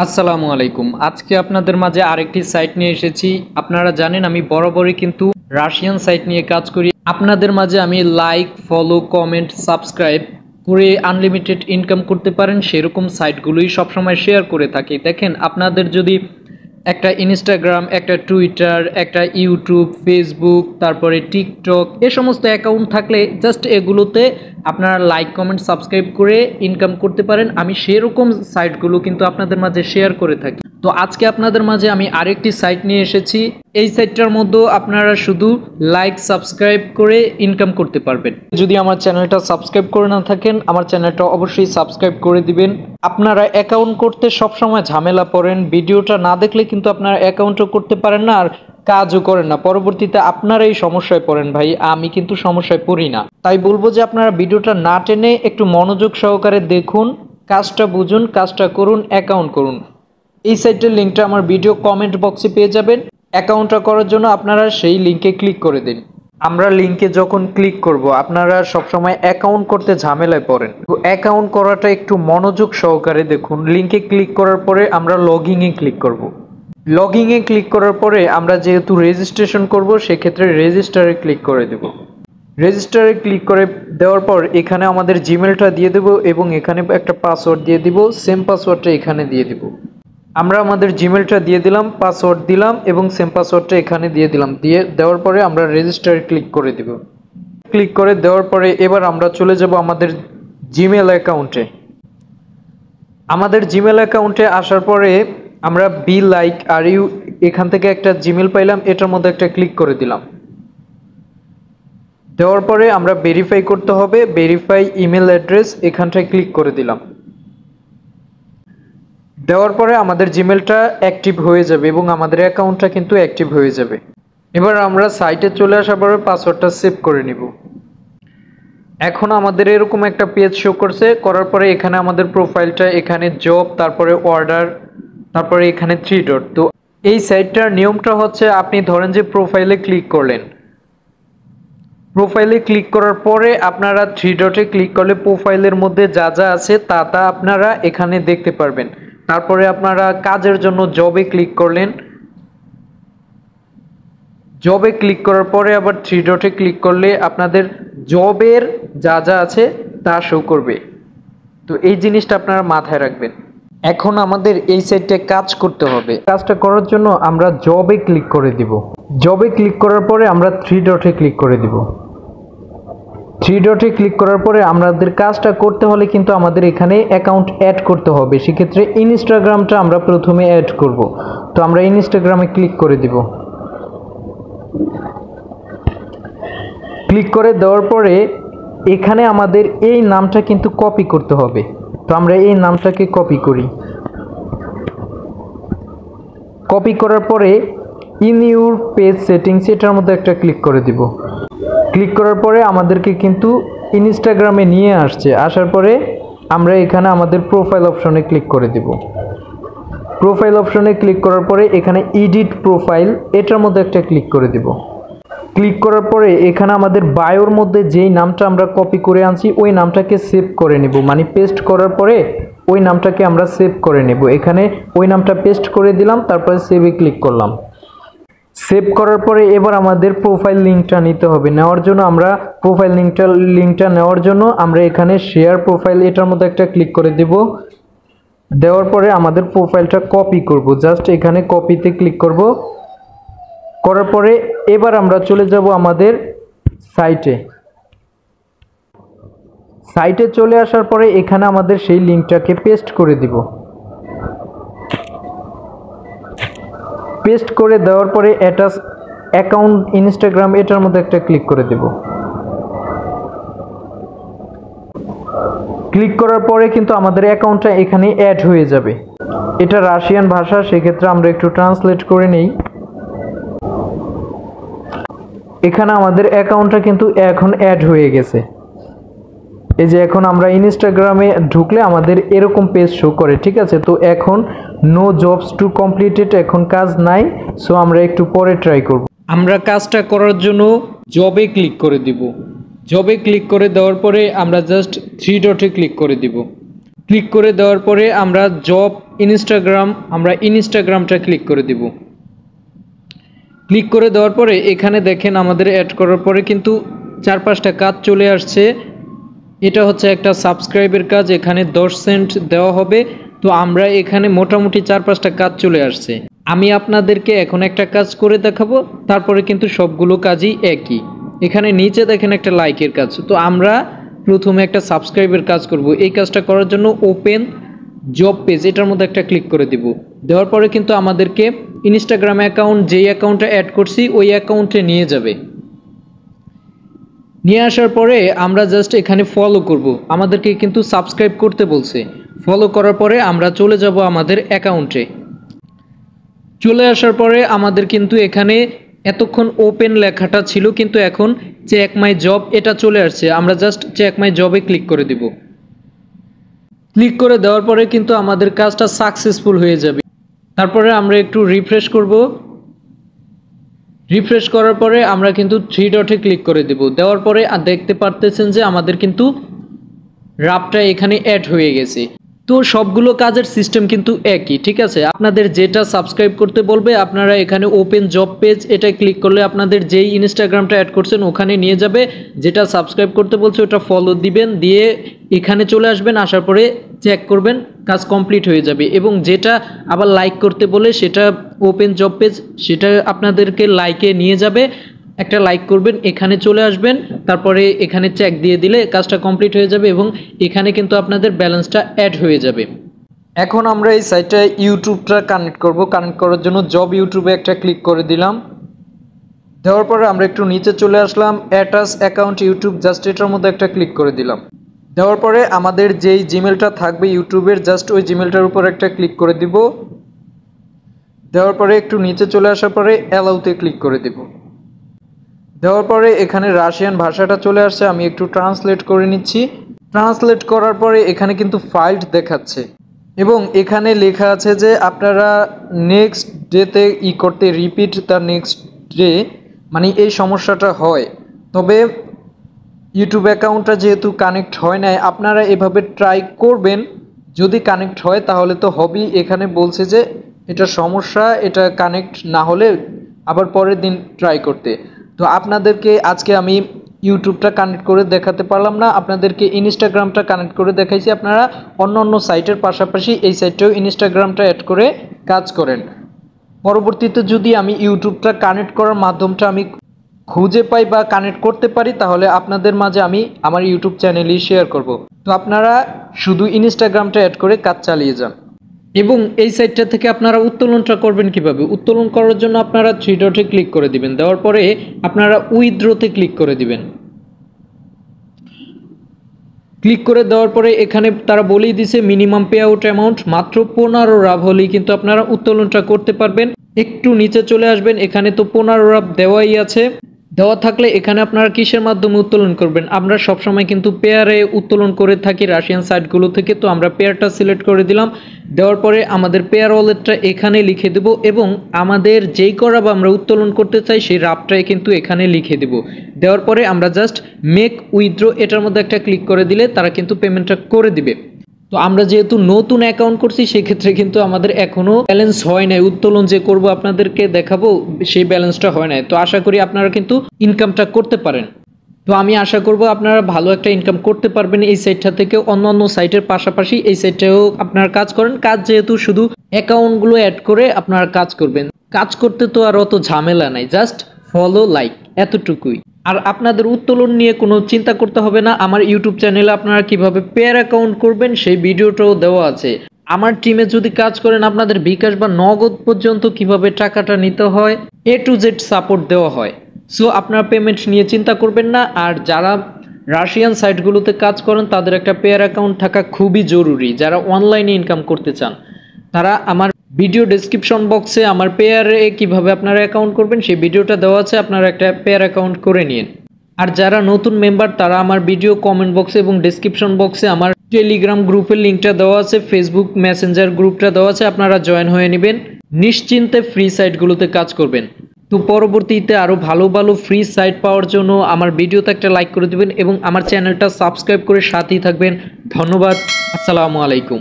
আসসালামু আলাইকুম। আজকে আপনাদের মাঝে আরেকটি সাইট নিয়ে এসেছি। আপনারা জানেন আমি বরাবরই কিন্তু রাশিয়ান সাইট নিয়ে কাজ করি। আপনাদের মাঝে আমি লাইক, ফলো, কমেন্ট, সাবস্ক্রাইব করে আনলিমিটেড ইনকাম করতে পারেন সেরকম সাইটগুলোই সবসময় শেয়ার করে থাকি। দেখেন, আপনাদের যদি একটা ইনস্টাগ্রাম, একটা টুইটার, একটা ইউটিউব, ফেসবুক, তারপরে টিকটক এ সমস্ত অ্যাকাউন্ট থাকলে জাস্ট এগুলোতে আপনারা লাইক, কমেন্ট, সাবস্ক্রাইব করে ইনকাম করতে পারেন। আমি সেরকম সাইটগুলো কিন্তু আপনাদের মাঝে শেয়ার করে থাকি। তো আজকে আপনাদের মাঝে আমি আরেকটি সাইট নিয়ে এসেছি। এই সাইটটার মধ্যেও আপনারা শুধু লাইক, সাবস্ক্রাইব করে ইনকাম করতে পারবেন। যদি আমার চ্যানেলটা সাবস্ক্রাইব করে না থাকেন, আমার চ্যানেলটা অবশ্যই সাবস্ক্রাইব করে দিবেন। আপনারা অ্যাকাউন্ট করতে সবসময় ঝামেলা পড়েন, ভিডিওটা না দেখলে কিন্তু আপনারা অ্যাকাউন্টও করতে পারেন না আর কাজও করেন না। পরবর্তীতে আপনারা এই সমস্যায় পড়েন। ভাই, আমি কিন্তু সমস্যায় পড়ি না। তাই বলবো যে আপনারা ভিডিওটা না টেনে একটু মনোযোগ সহকারে দেখুন, কাজটা বুঝুন, কাজটা করুন, অ্যাকাউন্ট করুন। এই সাইটের লিঙ্কটা আমার ভিডিও কমেন্ট বক্সে পেয়ে যাবেন। অ্যাকাউন্টটা করার জন্য আপনারা সেই লিঙ্কে ক্লিক করে দিন। আমরা লিঙ্কে যখন ক্লিক করব, আপনারা সবসময় অ্যাকাউন্ট করতে ঝামেলায় পড়েন। তো অ্যাকাউন্ট করাটা একটু মনোযোগ সহকারে দেখুন। লিঙ্কে ক্লিক করার পরে আমরা লগইনে ক্লিক করব। লগইনে ক্লিক করার পরে আমরা যেহেতু রেজিস্ট্রেশন করব, সেক্ষেত্রে রেজিস্টারে ক্লিক করে দেব। রেজিস্টারে ক্লিক করে দেওয়ার পর এখানে আমাদের জিমেলটা দিয়ে দেব এবং এখানে একটা পাসওয়ার্ড দিয়ে দিব। সেম পাসওয়ার্ডটা এখানে দিয়ে দিব। আমরা আমাদের জিমেলটা দিয়ে দিলাম, পাসওয়ার্ড দিলাম এবং সেম পাসওয়ার্ডটা এখানে দিয়ে দিলাম। দিয়ে দেওয়ার পরে আমরা রেজিস্টারে ক্লিক করে দিব। ক্লিক করে দেওয়ার পরে এবার আমরা চলে যাব আমাদের জিমেল অ্যাকাউন্টে। আমাদের জিমেল অ্যাকাউন্টে আসার পরে আমরা বি লাইক আর ইউ এখান থেকে একটা জিমেল পাইলাম, এটার মধ্যে একটা ক্লিক করে দিলাম। দেওয়ার পরে আমরা ভেরিফাই করতে হবে, ভেরিফাই ইমেল অ্যাড্রেস এখানটায় ক্লিক করে দিলাম। দেওয়ার পরে আমাদের জিমেলটা অ্যাক্টিভ হয়ে যাবে এবং আমাদের অ্যাকাউন্টটা কিন্তু অ্যাক্টিভ হয়ে যাবে। এবার আমরা সাইটে চলে আসার পরে পাসওয়ার্ডটা সেভ করে নিব। এখন আমাদের এরকম একটা পেজ শো করছে, করার পরে এখানে আমাদের প্রোফাইলটা, এখানে জব, তারপরে অর্ডার, তারপরে এখানে 3 ডট। তো এই সাইটটার নিয়মটা হচ্ছে, আপনি ধরেন যে প্রোফাইলে ক্লিক করলেন, প্রোফাইলে ক্লিক করার পরে আপনারা 3 ডটে ক্লিক করলে প্রোফাইলের মধ্যে যা যা আছে তা আপনারা এখানে দেখতে পারবেন। তারপরে আপনারা কাজের জন্য জবে ক্লিক করলেন, জবে ক্লিক করার পরে আবার 3 ডটে ক্লিক করলে আপনাদের জবের যা যা আছে তা শো করবে। তো এই জিনিসটা আপনারা মাথায় রাখবেন। এখন আমাদের এই সাইটে কাজ করতে হবে। কাজটা করার জন্য আমরা জবে ক্লিক করে দিব। জবে ক্লিক করার পরে আমরা 3 ডটে ক্লিক করে দিব। 3 ডটে ক্লিক করার পরে আমাদের কাজটা করতে হলে কিন্তু আমাদের এখানে অ্যাকাউন্ট অ্যাড করতে হবে। সেক্ষেত্রে ইনস্টাগ্রামটা আমরা প্রথমে অ্যাড করব। তো আমরা ইনস্টাগ্রামে ক্লিক করে দিব। ক্লিক করে দেওয়ার পরে এখানে আমাদের এই নামটা কিন্তু কপি করতে হবে। তো আমরা এই নামটাকে কপি করি। কপি করার পরে ইন ইউর পেজ সেটিংস এটার মধ্যে একটা ক্লিক করে দিব। ক্লিক করার পরে আমাদেরকে কিন্তু ইনস্টাগ্রামে নিয়ে আসছে। আসার পরে আমরা এখানে আমাদের প্রোফাইল অপশনে ক্লিক করে দিব। প্রোফাইল অপশনে ক্লিক করার পরে এখানে এডিট প্রোফাইল এটার মধ্যে একটা ক্লিক করে দিব। ক্লিক করার পরে এখানে আমাদের বায়োর মধ্যে যেই নামটা আমরা কপি করে আনছি ওই নামটাকে সেভ করে নেব, মানে পেস্ট করার পরে ওই নামটাকে আমরা সেভ করে নেব। এখানে ওই নামটা পেস্ট করে দিলাম, তারপরে সেভে ক্লিক করলাম। সেভ করার পরে এবার আমাদের প্রোফাইল লিঙ্কটা নিতে হবে। নেওয়ার জন্য আমরা প্রোফাইল লিঙ্কটা নেওয়ার জন্য আমরা এখানে শেয়ার প্রোফাইল এটার মধ্যে একটা ক্লিক করে দেব। দেওয়ার পরে আমাদের প্রোফাইলটা কপি করব। জাস্ট এখানে কপিতে ক্লিক করব। করার পরে এবার আমরা চলে যাব আমাদের সাইটে। সাইটে চলে আসার পরে এখানে আমাদের সেই লিঙ্কটাকে পেস্ট করে দিব। পেস্ট করে দেওয়ার পরে অ্যাটাচ অ্যাকাউন্ট ইনস্টাগ্রাম এটার মধ্যে একটা ক্লিক করে দেব। ক্লিক করার পরে কিন্তু আমাদের অ্যাকাউন্টটা এখানে অ্যাড হয়ে যাবে। এটা রাশিয়ান ভাষা, সেক্ষেত্রে আমরা একটু ট্রান্সলেট করে নেই। এখানে আমাদের অ্যাকাউন্টটা কিন্তু এখন অ্যাড হয়ে গেছে। এই যে এখন আমরা ইনস্টাগ্রামে ঢুকলে আমাদের এরকম পেজ শো করে, ঠিক আছে। তো এখন নো জবস টু কমপ্লিটেড, এখন কাজ নাই। সো আমরা একটু পরে ট্রাই করব। আমরা কাজটা করার জন্য জবে ক্লিক করে দিব। জবে ক্লিক করে দেওয়ার পরে আমরা জাস্ট 3 ডটে ক্লিক করে দিব। ক্লিক করে দেওয়ার পরে আমরা জব ইনস্টাগ্রাম, আমরা ইনস্টাগ্রামটা ক্লিক করে দিব। ক্লিক করে দেওয়ার পরে এখানে দেখেন আমাদের অ্যাড করার পরে কিন্তু 4-5টা কাজ চলে আসছে। এটা হচ্ছে একটা সাবস্ক্রাইবের কাজ, এখানে 10 সেন্ট দেওয়া হবে। তো আমরা এখানে মোটামুটি 4-5টা কাজ চলে আসছে। আমি আপনাদেরকে এখন একটা কাজ করে দেখাবো, তারপরে কিন্তু সবগুলো কাজই একই। এখানে নিচে দেখেন একটা লাইকের কাজ। তো আমরা প্রথমে একটা সাবস্ক্রাইবের কাজ করব। এই কাজটা করার জন্য ওপেন জব পেজ এটার মধ্যে একটা ক্লিক করে দিব। দেওয়ার পরে কিন্তু আমাদেরকে ইনস্টাগ্রাম অ্যাকাউন্ট, যেই অ্যাকাউন্টটা অ্যাড করছি ওই অ্যাকাউন্টে নিয়ে যাবে। নিয়ে আসার পরে আমরা জাস্ট এখানে ফলো করব। আমাদেরকে কিন্তু সাবস্ক্রাইব করতে বলছে। ফলো করার পরে আমরা চলে যাব আমাদের অ্যাকাউন্টে। চলে আসার পরে আমাদের কিন্তু এখানে এতক্ষণ ওপেন লেখাটা ছিল, কিন্তু এখন চেক মাই জব এটা চলে আসছে। আমরা জাস্ট চেক মাই জবে ক্লিক করে দিব। ক্লিক করে দেওয়ার পরে কিন্তু আমাদের কাজটা সাকসেসফুল হয়ে যাবে। তারপরে আমরা একটু রিফ্রেশ করব। রিফ্রেশ করার পরে আমরা কিন্তু 3 ডটে ক্লিক করে দেব। দেওয়ার পরে দেখতে পারতেছেন যে আমাদের কিন্তু রাফটা এখানে অ্যাড হয়ে গেছে। তো সবগুলো কাজের সিস্টেম কিন্তু একই, ঠিক আছে। আপনাদের যেটা সাবস্ক্রাইব করতে বলবে আপনারা এখানে ওপেন জব পেজ এটা ক্লিক করলে আপনাদের যেই ইনস্টাগ্রামটা অ্যাড করছেন ওখানে নিয়ে যাবে। যেটা সাবস্ক্রাইব করতে বলছে ওটা ফলো দিবেন, দিয়ে এখানে চলে আসবেন। আসার পরে চেক করবেন, কাজ কমপ্লিট হয়ে যাবে। এবং যেটা আবার লাইক করতে বলে সেটা ওপেন জব পেজ, সেটা আপনাদেরকে লাইকে নিয়ে যাবে। একটা লাইক করবেন, এখানে চলে আসবেন, তারপরে এখানে চেক দিয়ে দিলে কাজটা কমপ্লিট হয়ে যাবে এবং এখানে কিন্তু আপনাদের ব্যালেন্সটা অ্যাড হয়ে যাবে। এখন আমরা এই সাইটটায় ইউটিউবটা কানেক্ট করব। কানেক্ট করার জন্য জব ইউটিউবে একটা ক্লিক করে দিলাম। দেওয়ার পরে আমরা একটু নিচে চলে আসলাম, অ্যাটাচ অ্যাকাউন্ট ইউটিউব, জাস্ট এটার মধ্যে একটা ক্লিক করে দিলাম। দেওয়ার পরে আমাদের যেই জিমেলটা থাকবে ইউটিউবের, জাস্ট ওই জিমেলটার উপর একটা ক্লিক করে দিব। দেওয়ার পরে একটু নিচে চলে আসার পরে অ্যালাউতে ক্লিক করে দেব। দেওয়ার পরে এখানে রাশিয়ান ভাষাটা চলে আসছে, আমি একটু ট্রান্সলেট করে নিচ্ছি। ট্রান্সলেট করার পরে এখানে কিন্তু ফাইল দেখাচ্ছে এবং এখানে লেখা আছে যে আপনারা নেক্সট ডেতে করতে রিপিট দ্য নেক্সট ডে, মানে এই সমস্যাটা হয়। তবে ইউটিউব অ্যাকাউন্টটা যেহেতু কানেক্ট হয় নাই, আপনারা এভাবে ট্রাই করবেন। যদি কানেক্ট হয় তাহলে তো হবেই। এখানে বলছে যে এটা সমস্যা, এটা কানেক্ট না হলে আবার পরের দিন ট্রাই করতে। তো আপনাদেরকে আজকে আমি ইউটিউবটা কানেক্ট করে দেখাতে পারলাম না, আপনাদেরকে ইনস্টাগ্রামটা কানেক্ট করে দেখাইছি। আপনারা অন্য অন্য সাইটের পাশাপাশি এই সাইটটাও ইনস্টাগ্রামটা অ্যাড করে কাজ করেন। পরবর্তীতে যদি আমি ইউটিউবটা কানেক্ট করার মাধ্যমটা আমি খুঁজে পাই বা কানেক্ট করতে পারি, তাহলে আপনাদের মাঝে আমি আমার ইউটিউব চ্যানেলেই শেয়ার করব। তো আপনারা শুধু ইনস্টাগ্রামটা অ্যাড করে কাজ চালিয়ে যান। এবং এই সাইটটা থেকে আপনারা উত্তোলনটা করবেন কিভাবে? উত্তোলন করার জন্য আপনারা 3 ডটে ক্লিক করে দিবেন। দেওয়ার পরে আপনারা উইথড্রোতে ক্লিক করে দিবেন। ক্লিক করে দেওয়ার পরে এখানে তারা বলেই দিছে মিনিমাম পে আউট অ্যামাউন্ট মাত্র 15 রাব হলেই কিন্তু আপনারা উত্তোলনটা করতে পারবেন। একটু নিচে চলে আসবেন, এখানে তো 15 রাব দেওয়াই আছে। দেওয়া থাকলে এখানে আপনারা কিসের মাধ্যমে উত্তোলন করবেন? আমরা সবসময় কিন্তু পেয়ারে উত্তোলন করে থাকি রাশিয়ান সাইটগুলো থেকে। তো আমরা পেয়ারটা সিলেক্ট করে দিলাম। দেওয়ার পরে আমাদের পেয়ার ওয়ালেটটা এখানে লিখে দেব এবং আমাদের যেই রাব আমরা উত্তোলন করতে চাই সেই রাবটাই কিন্তু এখানে লিখে দেব। দেওয়ার পরে আমরা জাস্ট মেক উইথড্র এটার মধ্যে একটা ক্লিক করে দিলে তারা কিন্তু পেমেন্টটা করে দিবে। তো আমরা যেহেতু নতুন অ্যাকাউন্ট করছি সেক্ষেত্রে কিন্তু আমাদের এখনও ব্যালেন্স হয় নাই। উত্তোলন যে করব আপনাদেরকে দেখাবো সেই ব্যালেন্সটা হয় নাই। তো আশা করি আপনারা কিন্তু ইনকামটা করতে পারেন। তো আমি আশা করব আপনারা ভালো একটা ইনকাম করতে পারবেন এই সাইটটা থেকে। অন্য অন্য সাইটের পাশাপাশি এই সাইটেও আপনারা কাজ করেন। কাজ যেহেতু শুধু অ্যাকাউন্টগুলো অ্যাড করে আপনারা কাজ করবেন। কাজ করতে তো আর অত ঝামেলা নাই, জাস্ট ফলো লাইক এতটুকুই। আর আপনাদের উত্তোলন নিয়ে কোনো চিন্তা করতে হবে না। আমার ইউটিউব চ্যানেলে আপনারা কিভাবে পেয়ার অ্যাকাউন্ট করবেন সেই ভিডিওটাও দেওয়া আছে। আমার টিমে যদি কাজ করেন আপনাদের বিকাশ বা নগদ পর্যন্ত কিভাবে টাকাটা নিতে হয় A to Z সাপোর্ট দেওয়া হয়। সো আপনারা পেমেন্ট নিয়ে চিন্তা করবেন না। আর যারা রাশিয়ান সাইটগুলোতে কাজ করেন তাদের একটা পেয়ার অ্যাকাউন্ট থাকা খুবই জরুরি। যারা অনলাইনে ইনকাম করতে চান তারা আমার ভিডিও ডেসক্রিপশন বক্সে আমার পেয়ারে কিভাবে আপনারা অ্যাকাউন্ট করবেন সেই ভিডিওটা দেওয়া আছে, আপনারা একটা পেয়ার অ্যাকাউন্ট করে নিন। আর যারা নতুন মেম্বার তারা আমার ভিডিও কমেন্ট বক্সে এবং ডেসক্রিপশন বক্সে আমার টেলিগ্রাম গ্রুপের লিঙ্কটা দেওয়া আছে, ফেসবুক মেসেঞ্জার গ্রুপটা দেওয়া আছে, আপনারা জয়েন হয়ে নেবেন। নিশ্চিন্তে ফ্রি সাইটগুলোতে কাজ করবেন। তো পরবর্তীতে আরও ভালো ভালো ফ্রি সাইট পাওয়ার জন্য আমার ভিডিওতে একটা লাইক করে দেবেন এবং আমার চ্যানেলটা সাবস্ক্রাইব করে সাথেই থাকবেন। ধন্যবাদ। আসসালামু আলাইকুম।